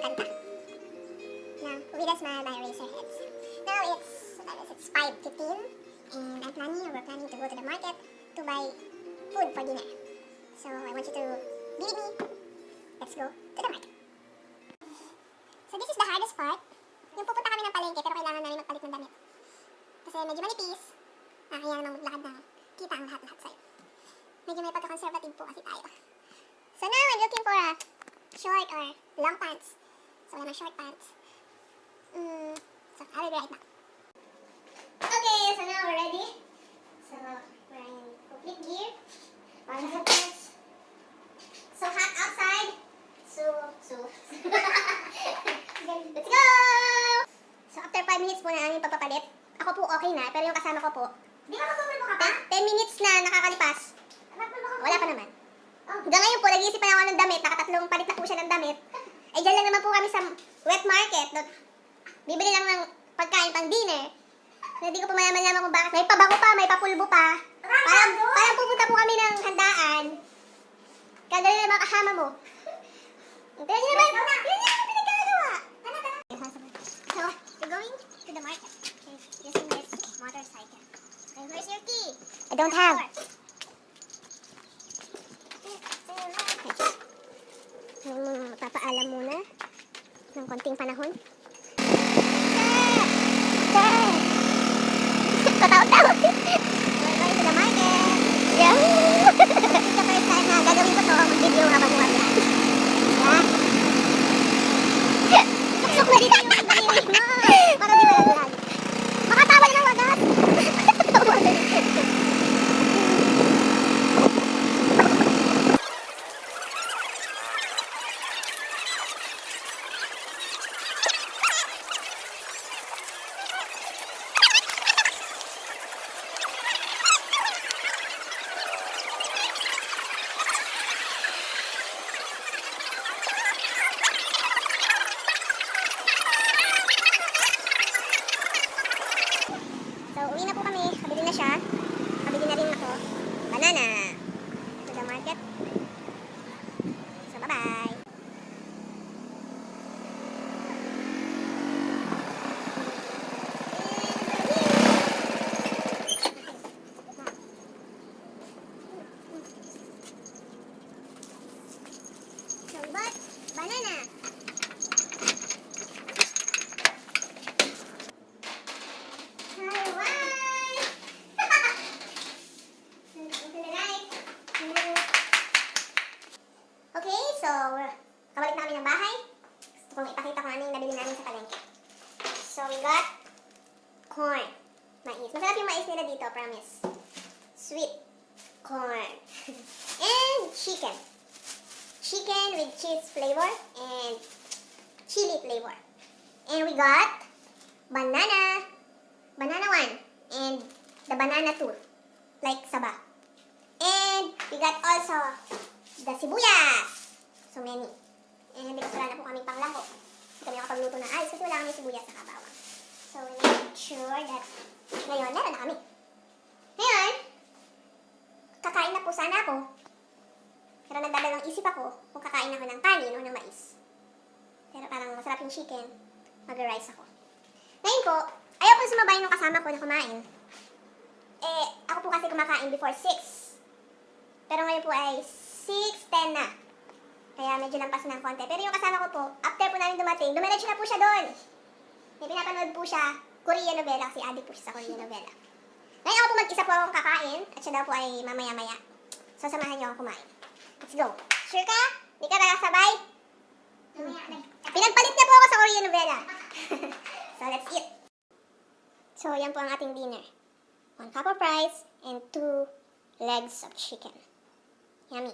kanta na We the Smile by Eraserheads. Now it's 5:15 and we're planning to go to the market to buy food for dinner. So I want you to be with me. Let's go to the market. So this is the hardest part. Yung pupunta kami ng palengke pero kailangan namin magpalit ng damit. Kasi medyo manipis. Kaya namang maglakad na kita ang lahat-lahat sa'yo. Medyo may pagka-conservative po kasi tayo. So now I'm looking for a short or long pants. So wala short pants. So I'll be right back. Okay, so now we're ready. So we're in complete gear. Para sa pants. So hot outside. So. Let's go! So after 5 minutes po na aming pagpapalit, ako po okay na, pero yung kasama ko po, di ba magpapulbo ka pa? 10 minutes na nakakalipas. Wala pa naman. Hanggang ngayon po, nag-iisip pa ako ng damit, nakatatlong palit na po siya ng damit. Eh dyan lang naman po kami sa wet market. Bibili lang ng pagkain pang dinner. Hindi ko po malaman kung bakit. May pabango pa, may papulbo pa. Parang pupunta po kami ng handaan. Kagano na mga kasama mo. Pero yun naman, yun yung pinagkagawa. So, we're going to the market. Okay, using this motorcycle. Okay, where's your key? I don't have. Papaalam muna ng konting panahon. Tataw-taw! We're going to the market. Yeah! Ito pa yung time na gagawin ko to. Mag-video habang wala. Yeah? Suksok na dito yung balirik mo. Para di ba naglag? Makatawa na ng wagas. Uwi na po kami. Kabili na siya. Kabili na rin ako. Banana. To the market. So, bye-bye. So, we bought banana. Okay, so kabalik na kami ng bahay. Gusto kong ipakita kung ano yung nabili namin sa palengke. So we got corn. Mais. Masarap yung mais nila dito, promise. Sweet corn. And chicken. Chicken with cheese flavor and chili flavor. And we got banana. Banana 1 and the banana 2. Like saba. And we got also the sibuyas. So many. And because wala na po kaming panglaho. Hindi kami nakapagluto na ayos kasi wala kami sibuyas na kabawang. So we make sure that ngayon meron na kami. Ngayon, kakain na po sana ako. Pero nagdadalawang isip ako kung kakain ako ng kanin o ng mais. Pero parang masarap yung chicken, mag-rice ako. Ngayon po, ayaw ko sumabay nung kasama ko na kumain. Eh, ako po kasi kumakain before 6. Pero ngayon po ay 6:10 na. Kaya medyo lampas ng konti. Pero yung kasama ko po, after po namin dumating, dumiretso na po siya doon. May pinapanood po siya, Korean novela, kasi adik po siya sa Korean novela. Ngayon ako po mag-isa po akong kakain, at siya daw po ay mamaya-maya. So samahan niyo akong kumain. Let's go. Sure ka? Hindi ka nakasabay? Pinagpalit niya po ako sa Korean novela. So let's eat. So yan po ang ating dinner. 1 cup of rice and 2 legs of chicken. Yummy.